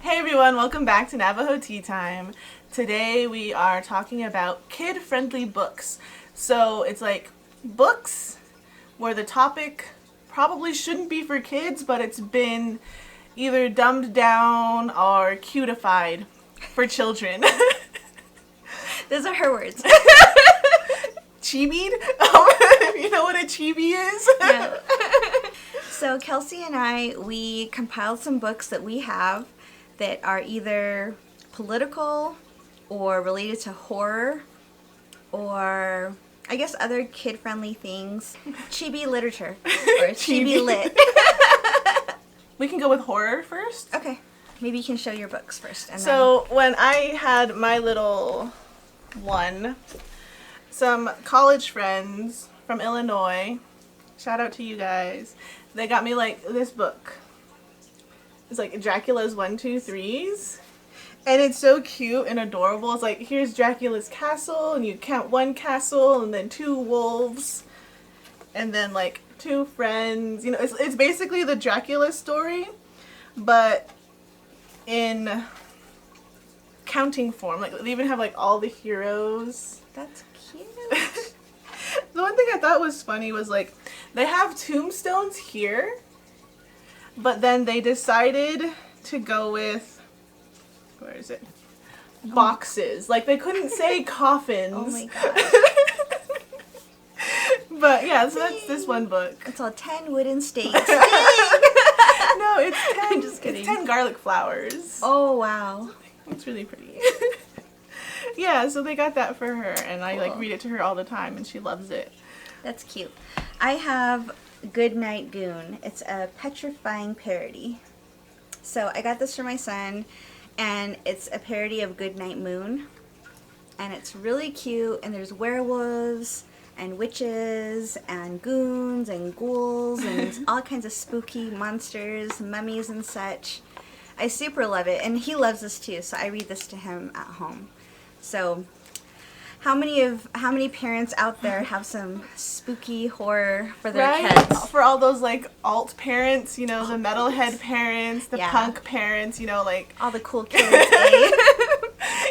Hey everyone, welcome back to Navajo Tea Time. Today we are talking about kid-friendly books. So it's like books where the topic probably shouldn't be for kids, but it's been either dumbed down or cutified for children. Those are her words. Chibied? You know what a chibi is? No. So Kelsey and I, we compiled some books that we have that are either political or related to horror or I guess other kid-friendly things. Chibi literature or chibi lit. We can go with horror first. Okay. Maybe you can show your books first. And So when I had my little one, some college friends from Illinois, shout out to you guys, they got me like this book. It's like Dracula's 1, 2, 3s. And it's so cute and adorable. It's like, here's Dracula's castle, and you count one castle, and then 2 wolves, and then like 2 friends. You know, it's basically the Dracula story, but in counting form. Like, they even have like all the heroes. That's cute. The one thing I thought was funny was like, they have tombstones here, but then they decided to go with, where is it? Boxes. Like, they couldn't say coffins. Oh my god. But yeah, so that's this one book. It's all 10 wooden stakes. No, it's 10. Just kidding. It's 10 garlic flowers. Oh wow. It's really pretty. Yeah, so they got that for her, and I like read it to her all the time, and she loves it. That's cute. I have Goodnight, Goon. It's a Petrifying parody. So I got this for my son, and it's a parody of Goodnight Moon. And it's really cute, and there's werewolves and witches and goons and ghouls and all kinds of spooky monsters, mummies and such. I super love it, and he loves this too, so I read this to him at home. So how many parents out there have some spooky horror for their kids? For all those like alt parents, you know, the metalhead parents, the punk parents, you know, like all the cool kids. Eh?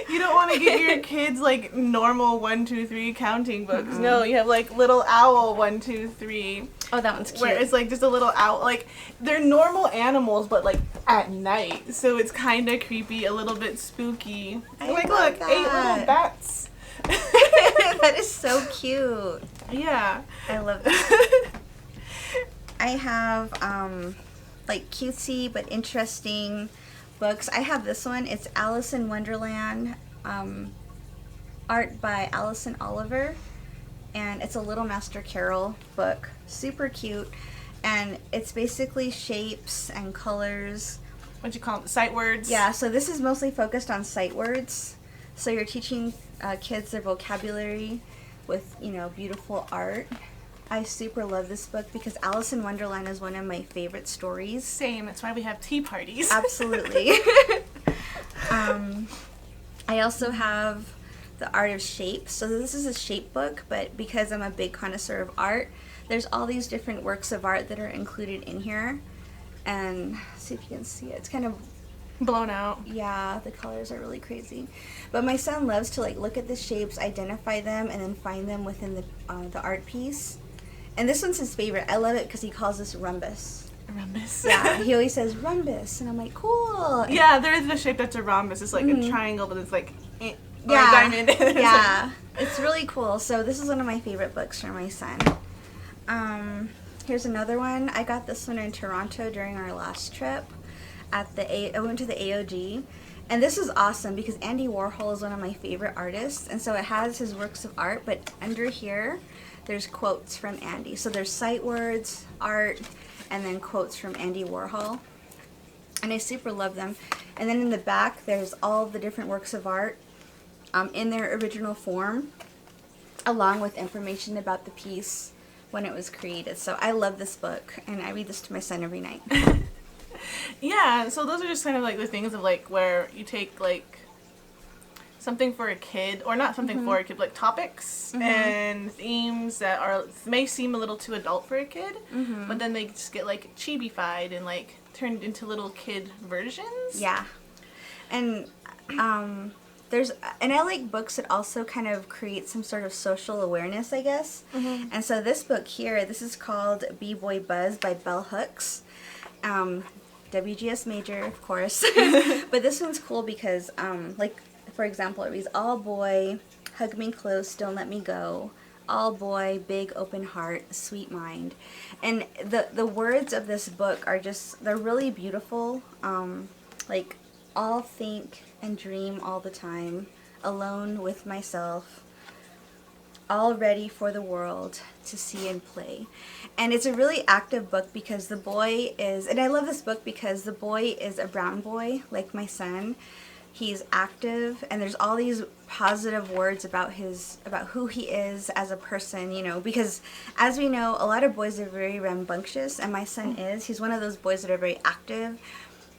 You don't want to get your kids like normal 1, 2, 3 counting books. Mm-hmm. No, you have like Little Owl 1, 2, 3. Oh, that one's cute. Where it's like just a little owl. Like, they're normal animals, but like at night, so it's kind of creepy, a little bit spooky. Like, look, that. 8 little bats. That is so cute. Yeah. I love that. I have like cutesy but interesting books. I have this one. It's Alice in Wonderland, art by Alison Oliver, and it's a Little Master Carol book. Super cute, and it's basically shapes and colors. What'd you call them? Sight words? Yeah, so this is mostly focused on sight words. So you're teaching kids their vocabulary with, you know, beautiful art. I super love this book because Alice in Wonderland is one of my favorite stories. Same. That's why we have tea parties. Absolutely. I also have The Art of Shape. So this is a shape book, but because I'm a big connoisseur of art, there's all these different works of art that are included in here. And see if you can see it. It's kind of blown out. Yeah, the colors are really crazy. But my son loves to like look at the shapes, identify them, and then find them within the art piece. And this one's his favorite. I love it because he calls this rhombus. Rhombus. Yeah, he always says rhombus, and I'm like, cool. Yeah, there is the shape that's a rhombus. It's like a triangle, but it's like a diamond. Yeah, it's really cool. So this is one of my favorite books for my son. Here's another one. I got this one in Toronto during our last trip. I went to the AOG, and this is awesome because Andy Warhol is one of my favorite artists, and so it has his works of art, but under here there's quotes from Andy. So there's sight words, art, and then quotes from Andy Warhol, and I super love them. And then in the back there's all the different works of art in their original form, along with information about the piece when it was created. So I love this book, and I read this to my son every night. Yeah, so those are just kind of like the things of like where you take like something for a kid, or not something for a kid, like topics and themes that may seem a little too adult for a kid, but then they just get like chibified and like turned into little kid versions. Yeah. And I like books that also kind of create some sort of social awareness, I guess. Mm-hmm. And so this book here, this is called B-Boy Buzz by Bell Hooks. WGS major, of course. But this one's cool because, like, for example, it reads, all boy, hug me close, don't let me go. All boy, big open heart, sweet mind. And the words of this book are just, they're really beautiful. Like, all think and dream all the time, alone with myself, all ready for the world to see and play. And it's a really active book because the boy is, and I love this book because the boy is a brown boy, like my son. He's active, and there's all these positive words about who he is as a person, you know, because as we know, a lot of boys are very rambunctious, and my son is. He's one of those boys that are very active,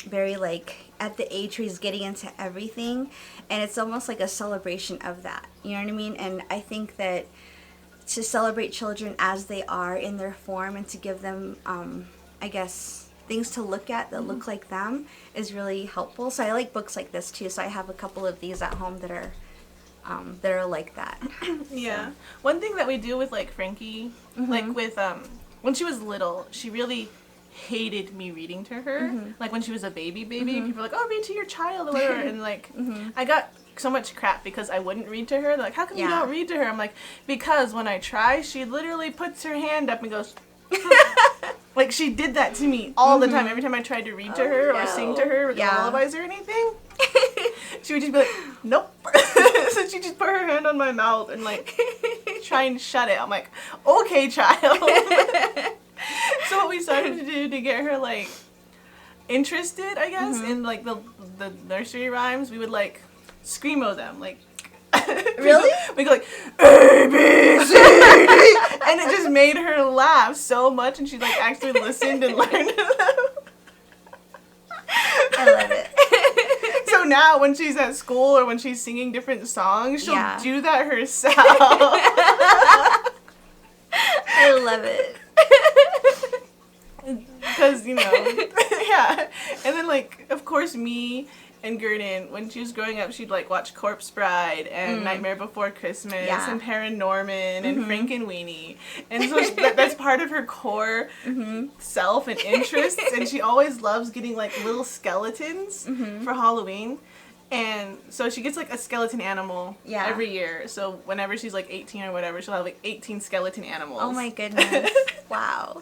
very, like, at the age where he's getting into everything, and it's almost like a celebration of that, you know what I mean? And I think that to celebrate children as they are in their form and to give them, I guess, things to look at that look like them is really helpful. So I like books like this too, so I have a couple of these at home that are like that. Yeah. So. One thing that we do with, like, Frankie, like, with, when she was little, she really hated me reading to her. Like, when she was a baby, people were like, oh, read to your child or whatever. And, like, I got so much crap because I wouldn't read to her. They're like, how come you don't read to her? I'm like, because when I try, she literally puts her hand up and goes, like, she did that to me all the time. Every time I tried to read to her or sing to her with lullabies or anything, she would just be like, nope. So she'd just put her hand on my mouth and, like, try and shut it. I'm like, okay, child. So what we started to do to get her, like, interested, I guess, in, like, the nursery rhymes, we would, like, screamo them, like, really? We go like, A, B, C, D, and it just made her laugh so much, and she, like, actually listened and learned them. I love it. So now when she's at school or when she's singing different songs, she'll do that herself. I love it. Because, you know, yeah. And then, like, of course, me and Gurdon, when she was growing up, she'd, like, watch Corpse Bride and Nightmare Before Christmas and Paranorman and Frankenweenie. And so that's part of her core self and interests. And she always loves getting, like, little skeletons for Halloween. And so she gets, like, a skeleton animal every year. So whenever she's, like, 18 or whatever, she'll have, like, 18 skeleton animals. Oh, my goodness. Wow.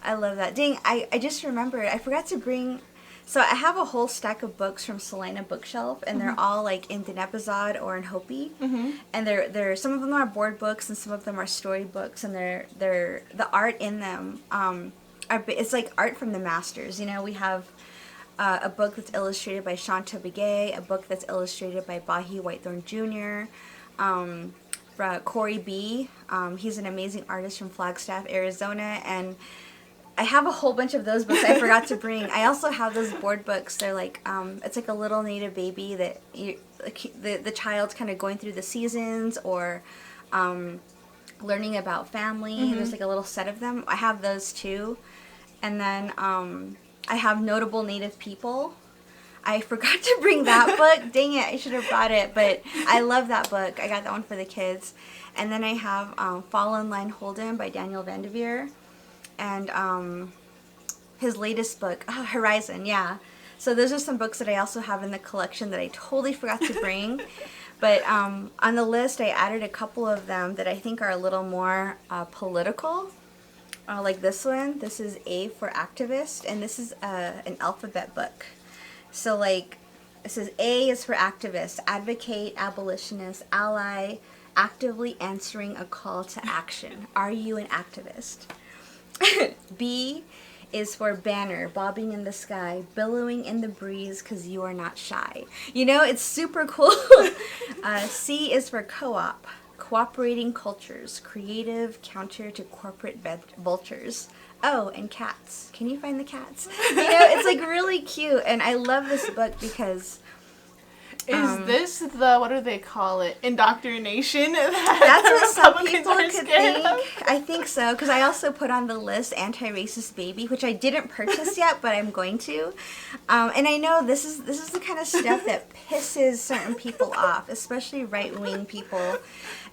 I love that. Dang, I just remembered. I forgot to bring... So I have a whole stack of books from Salina Bookshelf, and they're all, like, in Dinepazad or in Hopi. And they're some of them are board books, and some of them are story books, and they're the art in them it's like art from the masters. You know, we have a book that's illustrated by Shanta Begay, a book that's illustrated by Bahi Whitethorn Jr., Corey B. He's an amazing artist from Flagstaff, Arizona, and I have a whole bunch of those books I forgot to bring. I also have those board books. They're like, it's like a little native baby that the child's kind of going through the seasons or learning about family. There's like a little set of them. I have those too. And then I have Notable Native People. I forgot to bring that book. Dang it, I should have brought it. But I love that book. I got that one for the kids. And then I have Fall in Line Holden by Daniel Vanderveer. And his latest book, Horizon, So those are some books that I also have in the collection that I totally forgot to bring. But on the list, I added a couple of them that I think are a little more political. Like this one. This is A for Activist, and this is an alphabet book. So, like, it says A is for activist, advocate, abolitionist, ally, actively answering a call to action. Are you an activist? B is for banner, bobbing in the sky, billowing in the breeze because you are not shy. You know, it's super cool. C is for co-op, cooperating cultures, creative counter to corporate vultures. Oh, and cats. Can you find the cats? You know, it's like really cute, and I love this book because Is this the, what do they call it, indoctrination? That's what some people are could scared think. of? I think so, because I also put on the list Anti-Racist Baby, which I didn't purchase yet, but I'm going to. And I know this is the kind of stuff that pisses certain people off, especially right-wing people.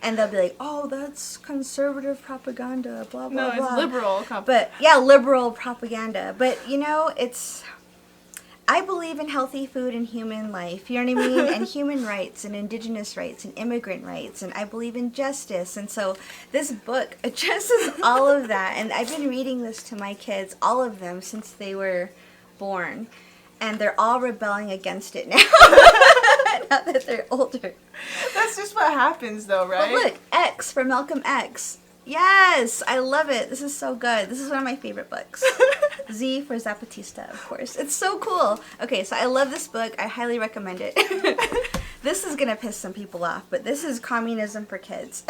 And they'll be like, oh, that's conservative propaganda, blah, blah, No, blah. it's liberal. But, yeah, liberal propaganda. But, you know, I believe in healthy food and human life, you know what I mean? And human rights and Indigenous rights and immigrant rights. And I believe in justice. And so this book addresses all of that. And I've been reading this to my kids, all of them, since they were born. And they're all rebelling against it now. Now that they're older. That's just what happens, though, right? But look, X for Malcolm X. Yes, I love it. This is so good. This is one of my favorite books. Z for Zapatista, of course. It's so cool. Okay, so I love this book. I highly recommend it. This is going to piss some people off, but this is Communism for Kids.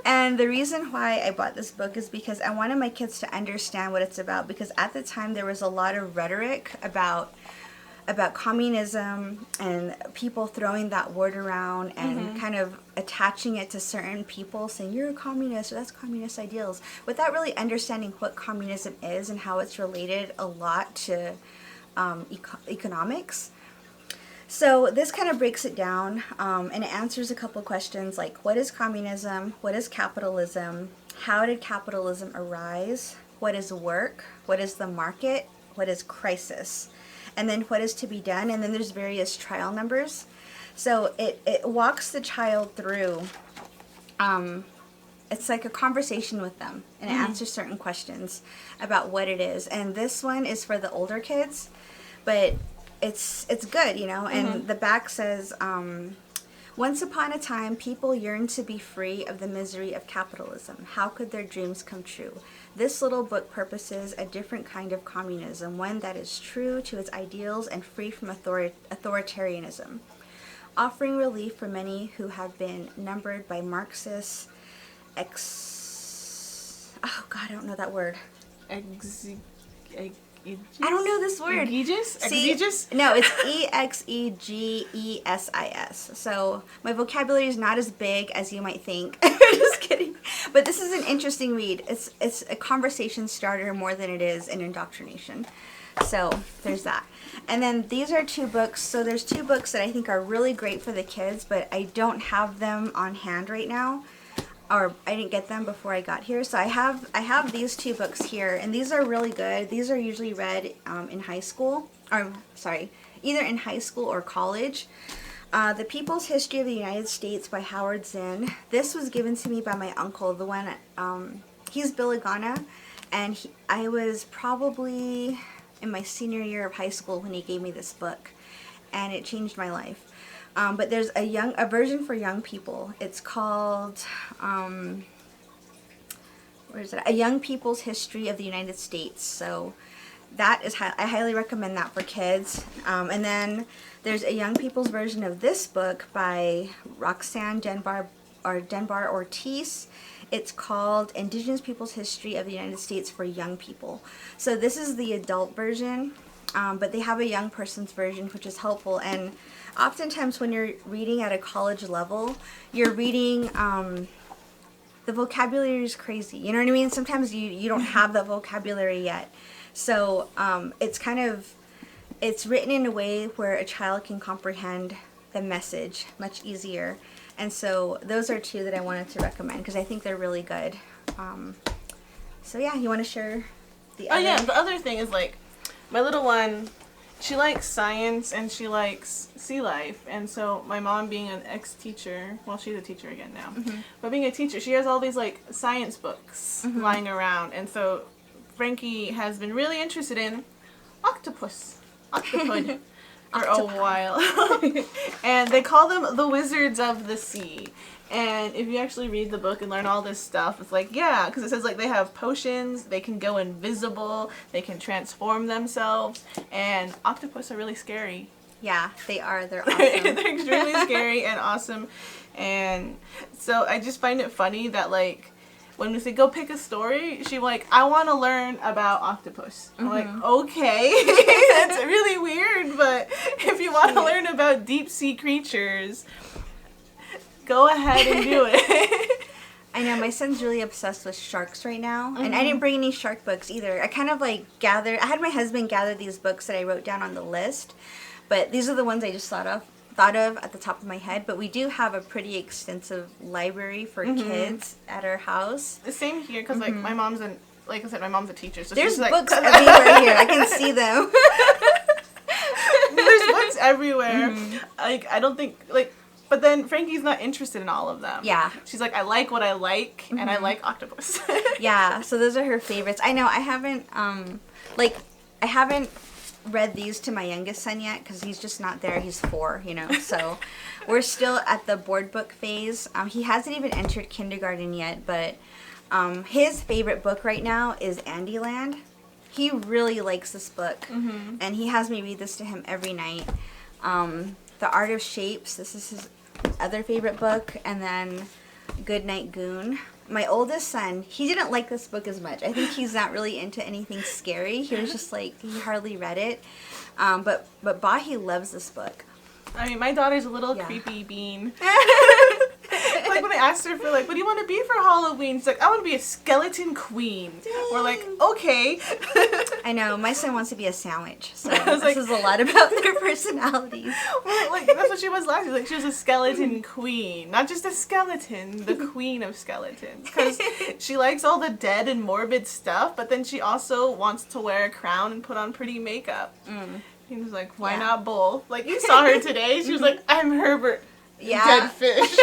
And the reason why I bought this book is because I wanted my kids to understand what it's about, because at the time there was a lot of rhetoric about communism and people throwing that word around and kind of attaching it to certain people, saying you're a communist or that's communist ideals, without really understanding what communism is and how it's related a lot to economics. So this kind of breaks it down and it answers a couple questions like, what is communism? What is capitalism? How did capitalism arise? What is work? What is the market? What is crisis? And then what is to be done, and then there's various trial numbers. So it walks the child through, it's like a conversation with them, and it answers certain questions about what it is. And this one is for the older kids, but it's good, you know, and the back says, once upon a time, people yearned to be free of the misery of capitalism. How could their dreams come true? This little book purposes a different kind of communism, one that is true to its ideals and free from authoritarianism, offering relief for many who have been numbered by Marxists, I don't know that word. I don't know this word. Exegesis? No, it's Exegesis. So my vocabulary is not as big as you might think. Just kidding. But this is an interesting read. It's a conversation starter more than it is an indoctrination. So there's that. And then these are two books. So there's two books that I think are really great for the kids, but I don't have them on hand right now. Or I didn't get them before I got here. So I have these two books here, and these are really good. These are usually read in high school, either in high school or college. The People's History of the United States by Howard Zinn. This was given to me by my uncle, the one, he's Biligana, and I was probably in my senior year of high school when he gave me this book, and it changed my life. But there's a version for young people. It's called, where is it? A Young People's History of the United States. So that is, I highly recommend that for kids. And then there's a young people's version of this book by Roxanne Dunbar Ortiz. It's called Indigenous People's History of the United States for Young People. So this is the adult version, but they have a young person's version, which is helpful. And oftentimes when you're reading at a college level, you're reading, the vocabulary is crazy. You know what I mean? Sometimes you don't have the vocabulary yet. So it's written in a way where a child can comprehend the message much easier. And so those are two that I wanted to recommend because I think they're really good. So yeah, you want to share the other? Oh yeah, the other thing is like, my little one, she likes science and she likes sea life. And so my mom being an ex-teacher, well, she's a teacher again now, but being a teacher, she has all these like science books lying around. And so Frankie has been really interested in octopod for a while. And they call them the wizards of the sea. And if you actually read the book and learn all this stuff, it's like, yeah, because it says like they have potions, they can go invisible, they can transform themselves, and octopus are really scary. Yeah, they are. They're awesome. They're extremely scary and awesome. And so I just find it funny that like, when we say go pick a story, she's like, I want to learn about octopus. I'm like, okay, that's really weird, but if you want to learn about deep sea creatures, go ahead and do it. I know, my son's really obsessed with sharks right now, and I didn't bring any shark books either. I kind of I had my husband gather these books that I wrote down on the list, but these are the ones I just thought of at the top of my head. But we do have a pretty extensive library for kids at our house. The same here, because like my mom's like I said, my mom's a teacher, so there's she's like, books everywhere here. I can see them. There's books everywhere. Like I don't think like. But then Frankie's not interested in all of them. Yeah. She's like, I like what I like, and I like octopus. Yeah, so those are her favorites. I know, I haven't read these to my youngest son yet, because he's just not there. He's 4, so we're still at the board book phase. He hasn't even entered kindergarten yet, but his favorite book right now is Andyland. He really likes this book, and he has me read this to him every night. The Art of Shapes, this is his other favorite book, and then Goodnight, Goon. My oldest son, he didn't like this book as much. I think he's not really into anything scary. He was just like, he hardly read it. But Bahi loves this book. I mean, my daughter's a little creepy bean. Like when I asked her for like, what do you want to be for Halloween? She's like, I want to be a skeleton queen. Dang. We're like, okay. I know, my son wants to be a sandwich. So this is a lot about their personalities. Well, like that's what she was last year. Like she was a skeleton queen, not just a skeleton, the queen of skeletons. Because she likes all the dead and morbid stuff, but then she also wants to wear a crown and put on pretty makeup. He was like, why not both? Like you saw her today. She was like, I'm Herbert. Dead fish.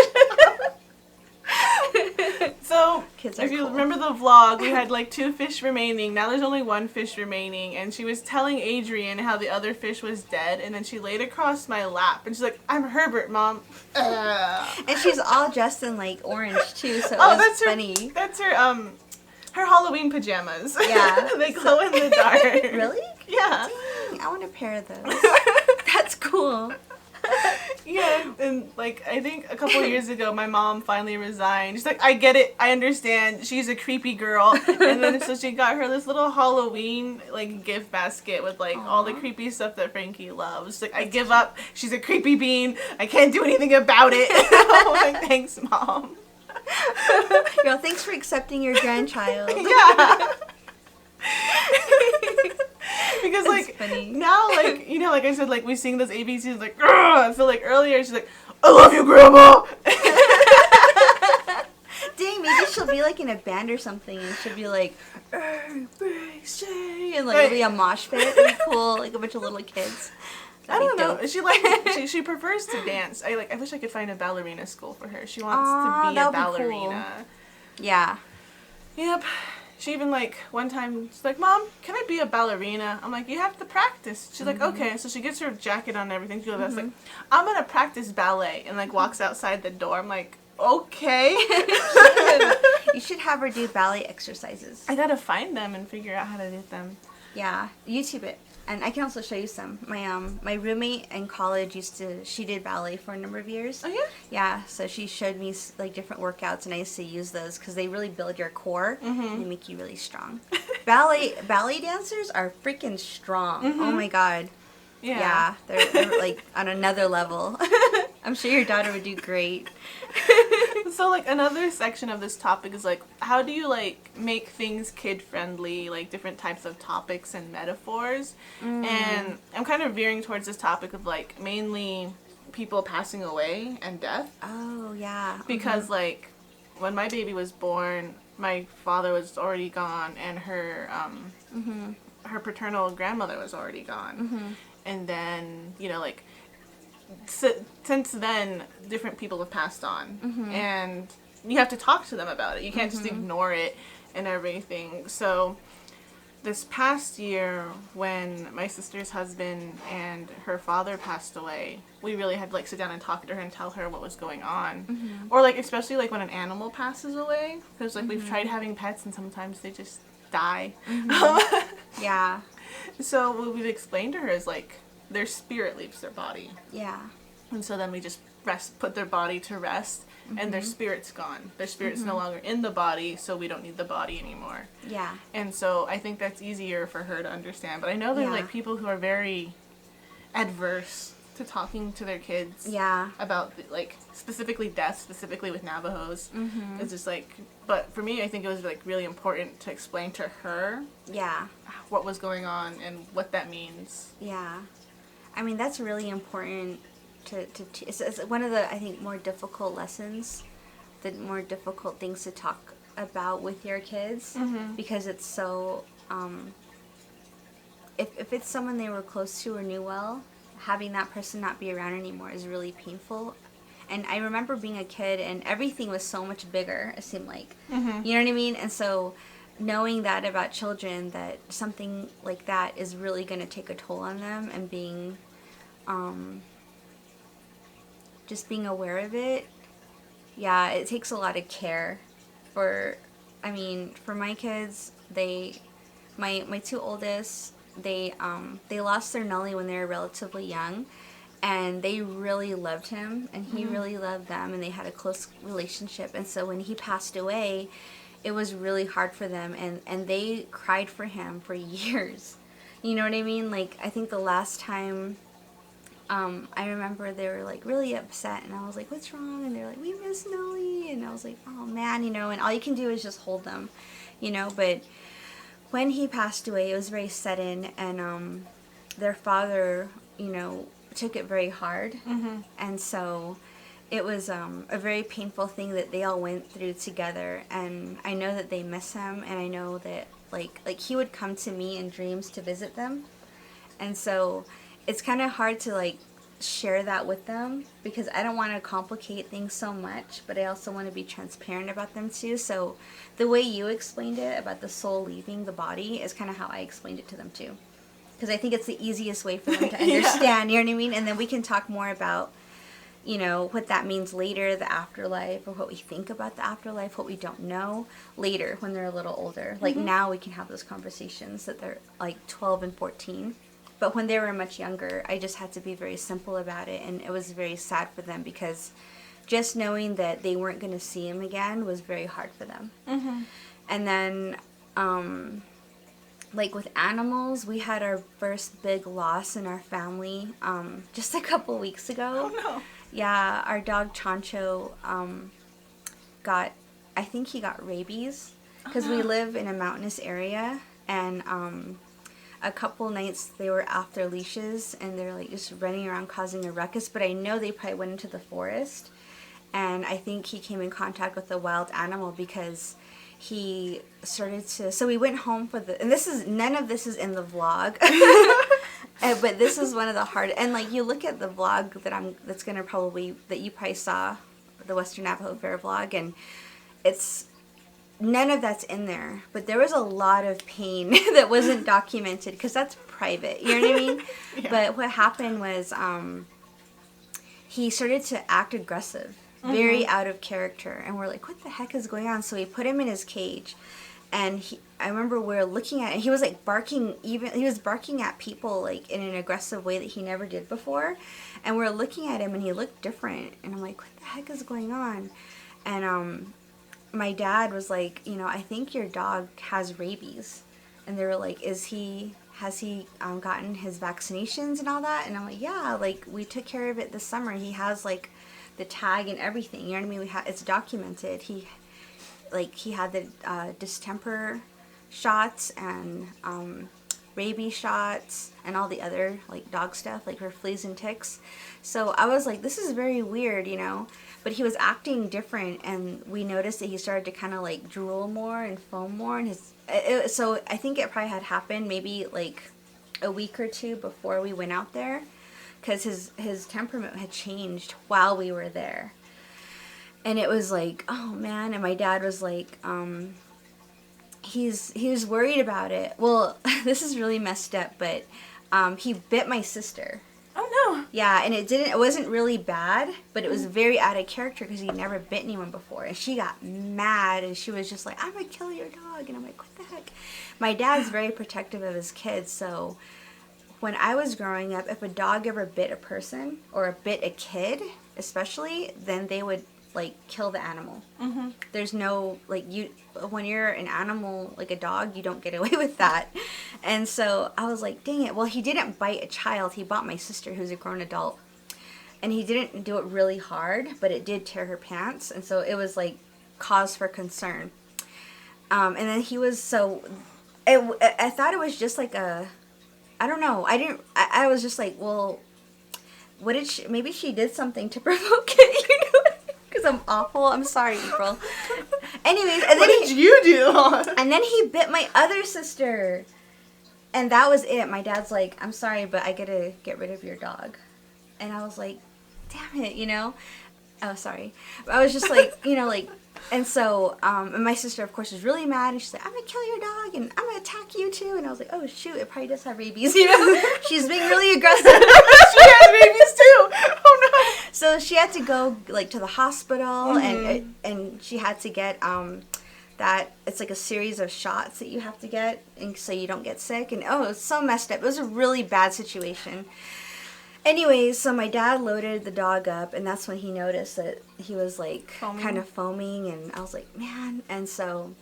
So, if you remember the vlog, we had like 2 fish remaining. Now there's only 1 fish remaining. And she was telling Adrian how the other fish was dead. And then she laid across my lap. And she's like, I'm Herbert, Mom. And she's all dressed in like orange too. So that's funny. That's her Halloween pajamas. Yeah. They glow in the dark. Really? Yeah. Dang, I want a pair of those. That's cool. Yeah, and like I think a couple years ago, my mom finally resigned. She's like, I get it, I understand. She's a creepy girl, and then so she got her this little Halloween like gift basket with like all the creepy stuff that Frankie loves. She's like, I give up. She's a creepy bean. I can't do anything about it. I'm like, thanks, Mom. Yo, thanks for accepting your grandchild. Yeah. Because like funny. Now like like I said, like we sing those ABCs like so like earlier she's like, I love you, Grandma. Dang, maybe she'll be like in a band or something and she'll be like ABC and like it'll be a mosh pit. It'll be cool, like a bunch of little kids. I don't know. She like she prefers to dance. I wish I could find a ballerina school for her. She wants to be a ballerina. Cool. Yeah. Yep. She even like one time she's like, Mom, can I be a ballerina? I'm like, you have to practice. She's like, okay. So she gets her jacket on and everything. She goes, like, I'm gonna practice ballet, and like walks outside the door. I'm like, okay. You should have her do ballet exercises. I gotta find them and figure out how to do them. Yeah, YouTube it. And I can also show you some. My roommate in college she did ballet for a number of years. Oh yeah? Yeah, so she showed me like different workouts and I used to use those because they really build your core and they make you really strong. ballet dancers are freaking strong. Oh my god. Yeah, they're like on another level. I'm sure your daughter would do great. So like another section of this topic is like, how do you like make things kid friendly, like different types of topics and metaphors? And I'm kind of veering towards this topic of like mainly people passing away and death. Oh yeah. Because like when my baby was born, my father was already gone and her her paternal grandmother was already gone. And then, like since then, different people have passed on, and you have to talk to them about it. You can't just ignore it and everything. So this past year, when my sister's husband and her father passed away, we really had to like sit down and talk to her and tell her what was going on. Or like especially like when an animal passes away, because like we've tried having pets and sometimes they just die. Yeah. So what we've explained to her is like their spirit leaves their body. Yeah. And so then we just put their body to rest, and their spirit's gone. Their spirit's no longer in the body, so we don't need the body anymore. Yeah. And so I think that's easier for her to understand. But I know there are like people who are very adverse to talking to their kids. Yeah. About, like, specifically death, specifically with Navajos. Mm-hmm. It's just, like, but for me, I think it was, like, really important to explain to her. Yeah. What was going on and what that means. Yeah. I mean, that's really important it's one of the, I think, more difficult lessons, the more difficult things to talk about with your kids, because it's so, if it's someone they were close to or knew well, having that person not be around anymore is really painful. And I remember being a kid and everything was so much bigger, it seemed like. You know what I mean? And so knowing that about children, that something like that is really going to take a toll on them, and being, just being aware of it, yeah, it takes a lot of care. For my kids, my two oldest, they lost their Nully when they were relatively young, and they really loved him, and he really loved them, and they had a close relationship. And so when he passed away, it was really hard for them, and they cried for him for years. You know what I mean? Like, I think the last time, I remember they were, like, really upset, and I was like, what's wrong? And they're like, we miss Nully. And I was like, oh man, you know, and all you can do is just hold them, you know. But when he passed away, it was very sudden, and their father, you know, took it very hard. And so it was a very painful thing that they all went through together. And I know that they miss him, and I know that like he would come to me in dreams to visit them. And so it's kind of hard to, like, share that with them, because I don't want to complicate things so much, but I also want to be transparent about them too. So the way you explained it about the soul leaving the body is kind of how I explained it to them too, because I think it's the easiest way for them to understand. You know what I mean? And then we can talk more about, you know, what that means later, the afterlife, or what we think about the afterlife, what we don't know later when they're a little older. Like, now we can have those conversations that they're like 12 and 14. But when they were much younger, I just had to be very simple about it, and it was very sad for them, because just knowing that they weren't going to see him again was very hard for them. And then, like with animals, we had our first big loss in our family just a couple weeks ago. Oh no. Yeah, our dog Chancho I think he got rabies, because we live in a mountainous area, and a couple nights they were off their leashes, and they're like just running around causing a ruckus, but I know they probably went into the forest, and I think he came in contact with a wild animal, because he started to, so we went home for and none of this is in the vlog, but this is one of the hard, and like you look at the vlog that you probably saw, the Western Navajo Fair vlog, and it's, none of that's in there, but there was a lot of pain that wasn't documented, because that's private, you know what I mean? Yeah. But what happened was, he started to act aggressive, very out of character, and we're like, what the heck is going on? So we put him in his cage, and I remember we were looking at it, and he was like barking, he was barking at people like in an aggressive way that he never did before, and we're looking at him, and he looked different, and I'm like, what the heck is going on? And my dad was like, you know, I think your dog has rabies. And they were like, has he gotten his vaccinations and all that? And I'm like, yeah, like we took care of it this summer. He has like the tag and everything, you know what I mean? It's documented. He had the distemper shots and rabies shots and all the other like dog stuff, like for fleas and ticks. So I was like, this is very weird, you know, but he was acting different, and we noticed that he started to kind of like drool more and foam more, and so I think it probably had happened maybe like a week or two before we went out there, because his temperament had changed while we were there. And it was like, oh man, and my dad was like, he was worried about it. Well, this is really messed up, but he bit my sister. Oh no. Yeah, and it wasn't really bad, but it was very out of character, because he'd never bit anyone before. And she got mad, and she was just like, I'm gonna kill your dog. And I'm like, what the heck? My dad's very protective of his kids, so when I was growing up, if a dog ever bit a person, or bit a kid especially, then they would like kill the animal. There's no, like, when you're an animal like a dog, you don't get away with that. And so I was like, dang it, well, he didn't bite a child, he bought my sister, who's a grown adult. and he didn't do it really hard, but it did tear her pants, and so it was like cause for concern. And then he was I thought it was just like I don't know. I was just like, well, what did she, maybe she did something to provoke it, you know? Because I'm awful. I'm sorry, April. Anyways, and what then did you do? And then he bit my other sister. And that was it. My dad's like, I'm sorry, but I gotta get rid of your dog. And I was like, damn it, you know? Oh, sorry. I was just like, you know, like, and so, and my sister, of course, was really mad. And she's like, I'm gonna kill your dog and I'm gonna attack you too. And I was like, oh, shoot, it probably does have rabies, you know? She's being really aggressive. She has rabies too. Oh, no. So she had to go, like, to the hospital, and she had to get, that it's like a series of shots that you have to get, and so you don't get sick. And oh, it's so messed up. It was a really bad situation. Anyways, so my dad loaded the dog up, and that's when he noticed that he was like kind of foaming, and I was like, man. And so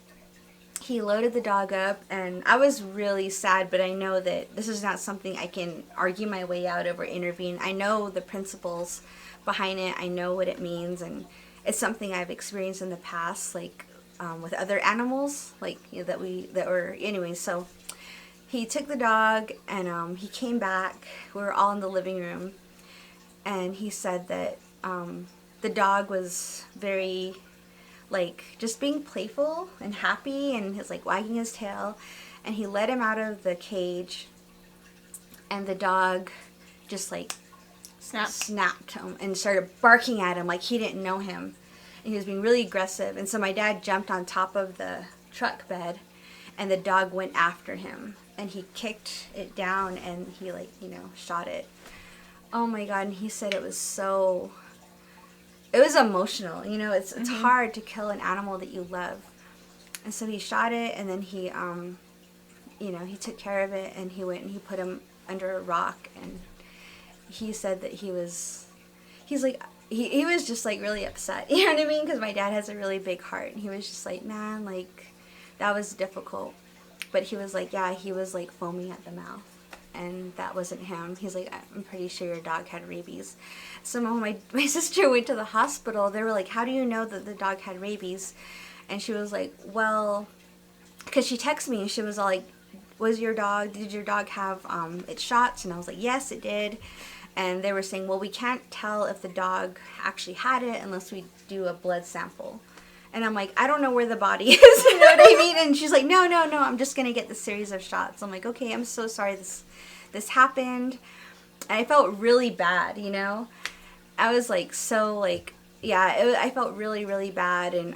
he loaded the dog up, and I was really sad, but I know that this is not something I can argue my way out of or intervene. I know the principles behind it. I know what it means, and it's something I've experienced in the past, like with other animals, like, you know, anyways. So he took the dog, and he came back. We were all in the living room, and he said that the dog was very, like, just being playful and happy, and he's like wagging his tail, and he let him out of the cage, and the dog just like snapped him and started barking at him like he didn't know him. And he was being really aggressive. And so my dad jumped on top of the truck bed, and the dog went after him. And he kicked it down, and he, like, you know, shot it. Oh my God. And he said it was emotional. You know, it's hard to kill an animal that you love. And so he shot it, and then he, you know, he took care of it, and he went and he put him under a rock. And he said that he was just, like, really upset, you know what I mean? Because my dad has a really big heart, and he was just like, man, like, that was difficult. But he was like, yeah, he was, like, foaming at the mouth, and that wasn't him. He's like, I'm pretty sure your dog had rabies. So when my sister went to the hospital, they were like, how do you know that the dog had rabies? And she was like, well, because she texted me, and she was all like, did your dog have its shots? And I was like, yes, it did. And they were saying, well, we can't tell if the dog actually had it unless we do a blood sample. And I'm like, I don't know where the body is, you know what I mean? And she's like, no, I'm just going to get the series of shots. I'm like, okay, I'm so sorry this happened. And I felt really bad, you know? I was like, so, like, yeah, I felt really, really bad. And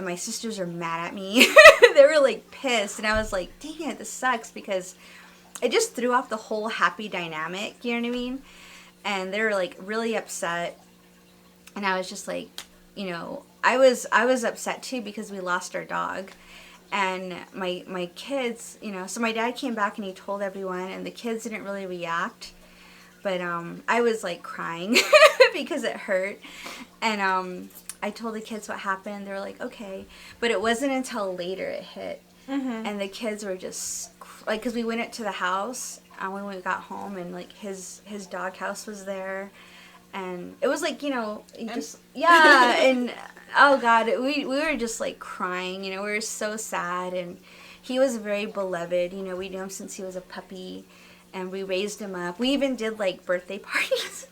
my sisters are mad at me. They were, like, pissed. And I was like, dang it, this sucks, because it just threw off the whole happy dynamic, you know what I mean? And they were, like, really upset. And I was just like, you know, I was upset too, because we lost our dog. And my kids, you know, so my dad came back and he told everyone, and the kids didn't really react. But I was, like, crying because it hurt. And I told the kids what happened. They were like, okay. But it wasn't until later it hit. Mm-hmm. And the kids were just, like, because we went up to the house when we got home, and, like, his doghouse was there, and it was like, you know, just, yeah, and oh God, we were just, like, crying, you know, we were so sad. And he was very beloved, you know, we knew him since he was a puppy, and we raised him up. We even did, like, birthday parties.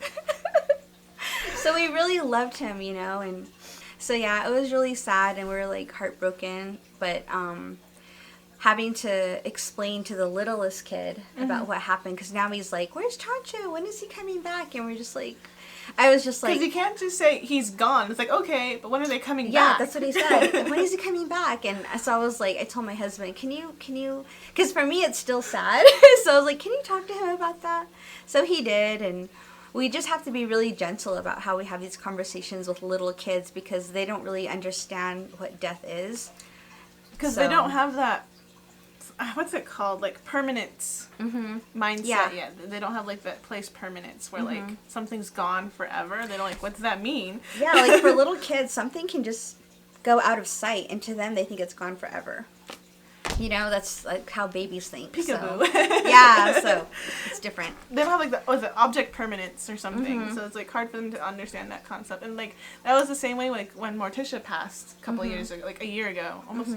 So we really loved him, you know. And so yeah, it was really sad, and we were, like, heartbroken, but having to explain to the littlest kid about what happened, because now he's like, where's Chancho? When is he coming back? And we're just like, I was just like, because you can't just say he's gone. It's like, okay, but when are they coming back? Yeah, that's what he said. When is he coming back? And so I was like, I told my husband, can you, because for me it's still sad. So I was like, can you talk to him about that? So he did, and we just have to be really gentle about how we have these conversations with little kids, because they don't really understand what death is. Because they don't have that, what's it called, like, permanence mindset yet. They don't have, like, that place permanence where like something's gone forever. They don't, like, what does that mean? Yeah, like, for little kids, something can just go out of sight, and to them they think it's gone forever. You know, that's like how babies think. Peekaboo. So. Yeah, so it's different. They don't have like the object permanence or something, so it's like hard for them to understand that concept. And like that was the same way like when Morticia passed a couple years ago, like a year ago, almost.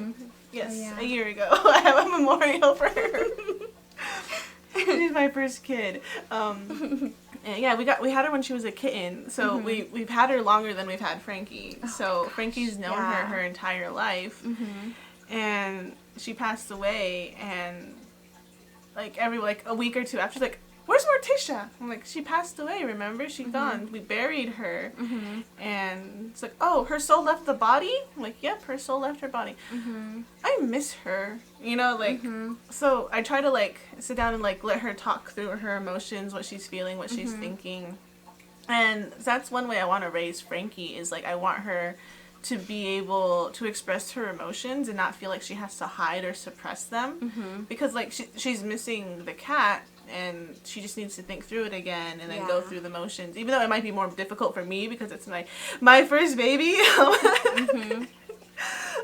Yes, a year ago. I have a memorial for her. She's my first kid. And yeah, we had her when she was a kitten, so we've had her longer than we've had Frankie. So Frankie's known her entire life, and she passed away, and like a week or two after, she's like, "Where's Morticia?" I'm like, "She passed away. Remember, she's gone. We buried her." And it's like, "Oh, her soul left the body." I'm like, "Yep, her soul left her body." I miss her, you know, like. So I try to like sit down and like let her talk through her emotions, what she's feeling, what she's thinking, and that's one way I want to raise Frankie. Is like I want her to be able to express her emotions and not feel like she has to hide or suppress them, because like she's missing the cat. And she just needs to think through it again and then go through the motions. Even though it might be more difficult for me because it's my first baby.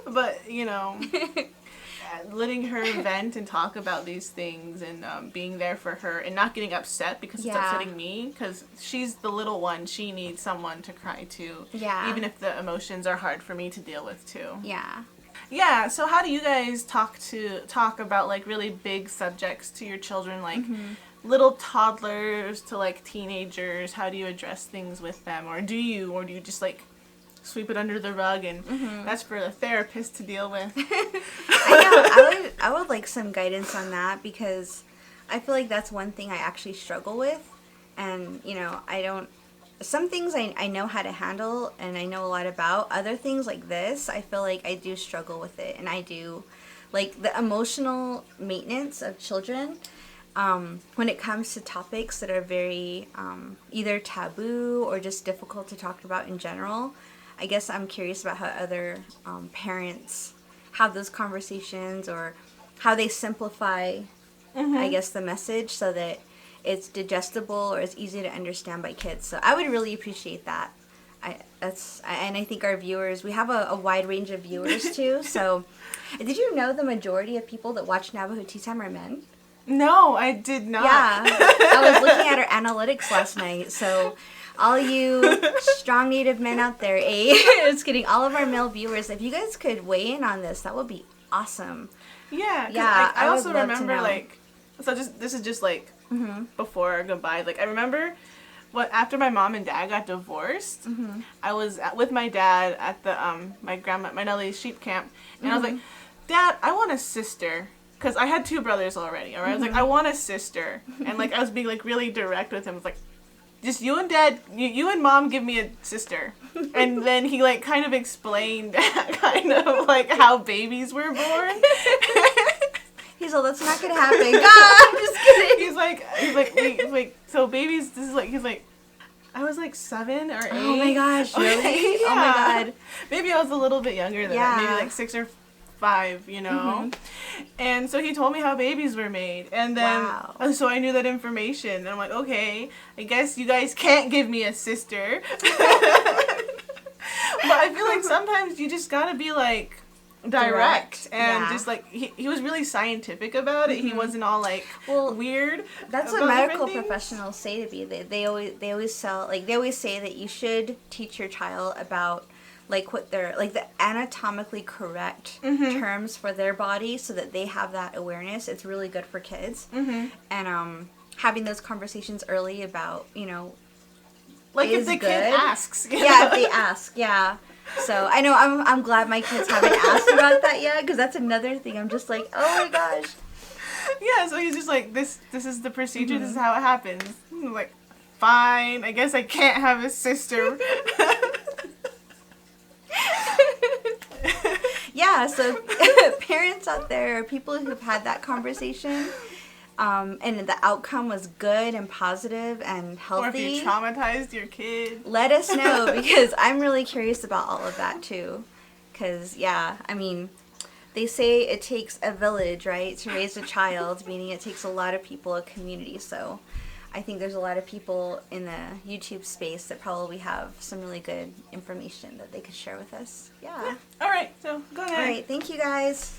But, you know, letting her vent and talk about these things and being there for her and not getting upset because it's upsetting me. Because she's the little one. She needs someone to cry to. Yeah. Even if the emotions are hard for me to deal with too. Yeah. Yeah, so how do you guys talk about like really big subjects to your children, like little toddlers to like teenagers? How do you address things with them, or do you just like sweep it under the rug and that's for the therapist to deal with? I would like some guidance on that, because I feel like that's one thing I actually struggle with, and you know, some things I know how to handle and I know a lot about. Other things like this, I feel like I do struggle with it. And I do, like, the emotional maintenance of children, when it comes to topics that are very either taboo or just difficult to talk about in general. I guess I'm curious about how other parents have those conversations, or how they simplify, I guess, the message so that it's digestible or it's easy to understand by kids. So I would really appreciate that. And I think our viewers, we have a wide range of viewers too. So did you know the majority of people that watch Navajo Tea Time are men? No, I did not. Yeah, I was looking at our analytics last night. So all you strong Native men out there, just kidding, all of our male viewers, if you guys could weigh in on this, that would be awesome. Yeah, I also remember like, so this is just like, before goodbye, like I remember after my mom and dad got divorced, I was with my dad at the my Nelly's sheep camp, and I was like, "Dad, I want a sister," because I had two brothers already. Alright, I was like, "I want a sister," and like I was being like really direct with him. I was like, "Just you and dad, you and mom give me a sister," and then he like kind of explained kind of like how babies were born. He's like, "That's not gonna happen." God, I'm just kidding. He's like, so babies. This is like, he's like, I was like 7 or 8. Oh my gosh, really? Okay, yeah. Oh my god. Maybe I was a little bit younger than that. Maybe like 6 or 5, you know. And so he told me how babies were made, and then so I knew that information. And I'm like, okay, I guess you guys can't give me a sister. But I feel like sometimes you just gotta be like direct and just like he was really scientific about it. He wasn't all like weird. That's what medical professionals say to be. They always say that you should teach your child about like what they're like the anatomically correct terms for their body, so that they have that awareness. It's really good for kids. And having those conversations early about, you know, like if the kid asks. Yeah, if they ask, yeah. So I know I'm glad my kids haven't asked about that yet, because that's another thing. I'm just like, oh my gosh. Yeah, so he's just like, this is the procedure, this is how it happens. I'm like, fine, I guess I can't have a sister. Yeah, so parents out there, people who've had that conversation, and the outcome was good and positive and healthy. Or if you traumatized your kid. Let us know, because I'm really curious about all of that too. Because, yeah, I mean, they say it takes a village, right, to raise a child, meaning it takes a lot of people, a community. So I think there's a lot of people in the YouTube space that probably have some really good information that they could share with us. Yeah. All right, so go ahead. All right, thank you guys.